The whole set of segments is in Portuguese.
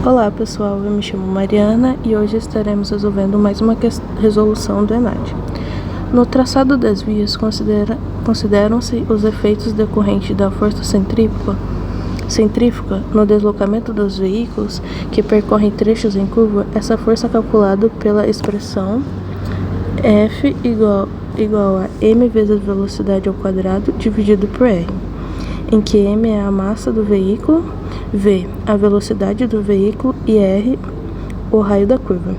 Olá pessoal, eu me chamo Mariana e hoje estaremos resolvendo mais uma resolução do ENAD. No traçado das vias, consideram-se os efeitos decorrentes da força centrífuga no deslocamento dos veículos que percorrem trechos em curva. Essa força é calculada pela expressão F igual a m vezes a velocidade ao quadrado dividido por r, em que m é a massa do veículo, v a velocidade do veículo e r o raio da curva.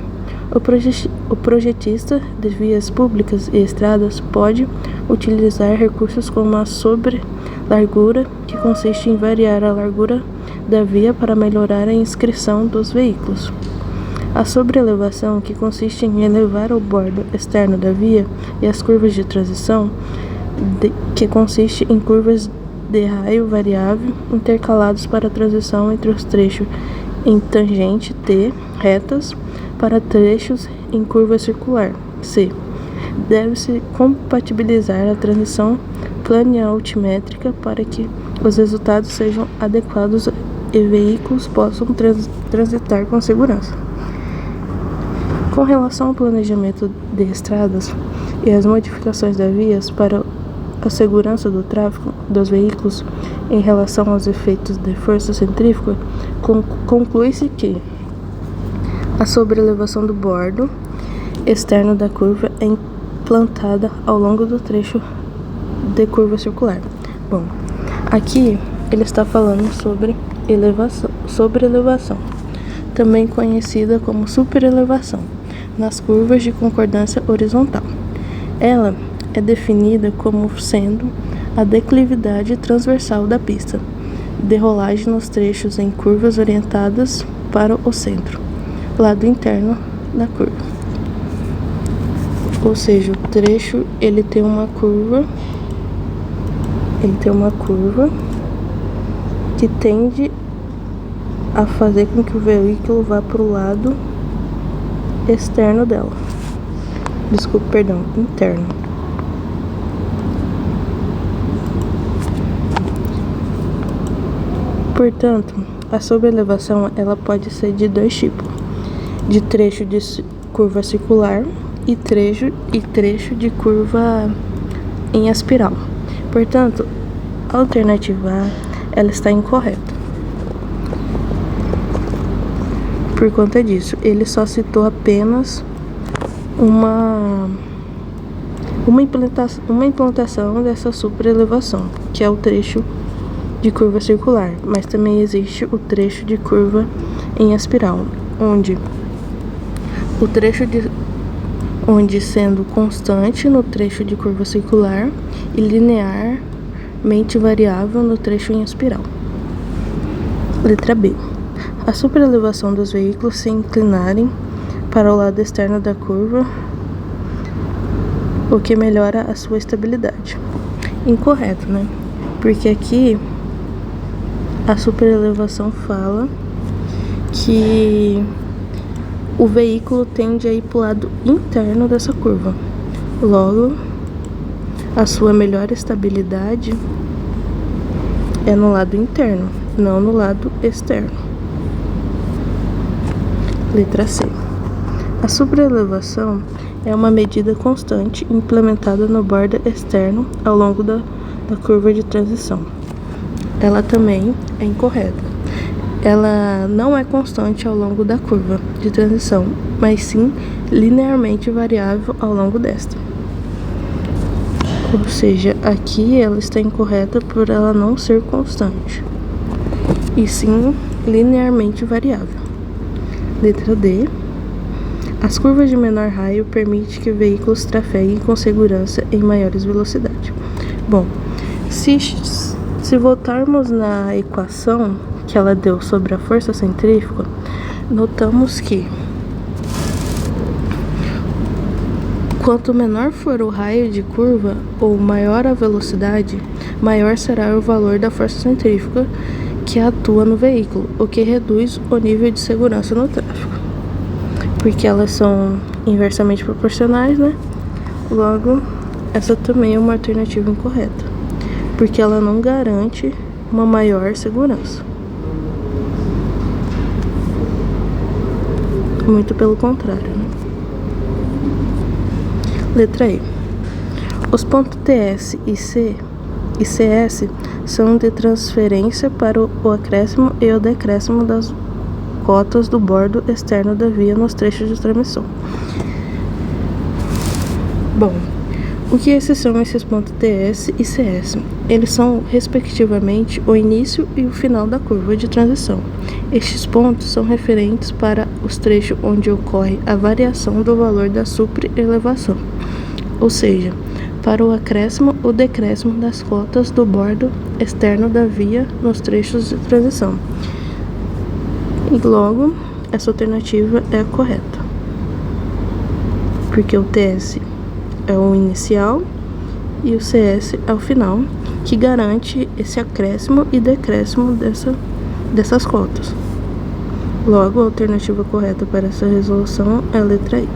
O projetista de vias públicas e estradas pode utilizar recursos como a sobrelargura, que consiste em variar a largura da via para melhorar a inscrição dos veículos. A sobrelevação, que consiste em elevar o bordo externo da via, e as curvas de transição, que consiste em curvas de raio variável intercalados para a transição entre os trechos em tangente T retas para trechos em curva circular C. Deve-se compatibilizar a transição planialtimétrica para que os resultados sejam adequados e veículos possam transitar com segurança. Com relação ao planejamento de estradas e as modificações das vias para a segurança do tráfego dos veículos em relação aos efeitos de força centrífuga, conclui-se que a sobrelevação do bordo externo da curva é implantada ao longo do trecho de curva circular. Bom, aqui ele está falando sobre elevação, também conhecida como superelevação, nas curvas de concordância horizontal. Ela é definida como sendo a declividade transversal da pista de rolagem nos trechos em curvas orientadas para o centro, lado interno da curva. Ou seja, o trecho ele tem uma curva que tende a fazer com que o veículo vá para o lado externo dela. Interno. Portanto, a sobrelevação ela pode ser de dois tipos: de trecho de curva circular e trecho de curva em espiral. Portanto, a alternativa A ela está incorreta. Por conta disso, ele só citou apenas uma implantação dessa superelevação, que é o trecho de curva circular, mas também existe o trecho de curva em espiral, onde sendo constante no trecho de curva circular e linearmente variável no trecho em espiral. Letra B. A superelevação dos veículos se inclinarem para o lado externo da curva, o que melhora a sua estabilidade. Incorreto, né? Porque aqui a superelevação fala que o veículo tende a ir para o lado interno dessa curva. Logo, a sua melhor estabilidade é no lado interno, não no lado externo. Letra C. A superelevação é uma medida constante implementada no bordo externo ao longo da curva de transição. Ela também é incorreta. Ela não é constante ao longo da curva de transição, mas sim linearmente variável ao longo desta. Ou seja, aqui ela está incorreta por ela não ser constante, e sim linearmente variável. Letra D. As curvas de menor raio permitem que veículos trafeguem com segurança em maiores velocidades. Bom, se voltarmos na equação que ela deu sobre a força centrífuga, notamos que quanto menor for o raio de curva ou maior a velocidade, maior será o valor da força centrífuga que atua no veículo, o que reduz o nível de segurança no tráfego. Porque elas são inversamente proporcionais, né? Logo, essa também é uma alternativa incorreta, porque ela não garante uma maior segurança. Muito pelo contrário, né? Letra E. Os pontos TS e CS são de transferência para o acréscimo e o decréscimo das cotas do bordo externo da via nos trechos de transmissão. Bom, o que são esses pontos TS e CS? Eles são, respectivamente, o início e o final da curva de transição. Estes pontos são referentes para os trechos onde ocorre a variação do valor da superelevação, ou seja, para o acréscimo ou decréscimo das cotas do bordo externo da via nos trechos de transição. E logo, essa alternativa é a correta, porque o TS é o inicial e o CS é o final, que garante esse acréscimo e decréscimo dessas cotas. Logo, a alternativa correta para essa resolução é a letra I.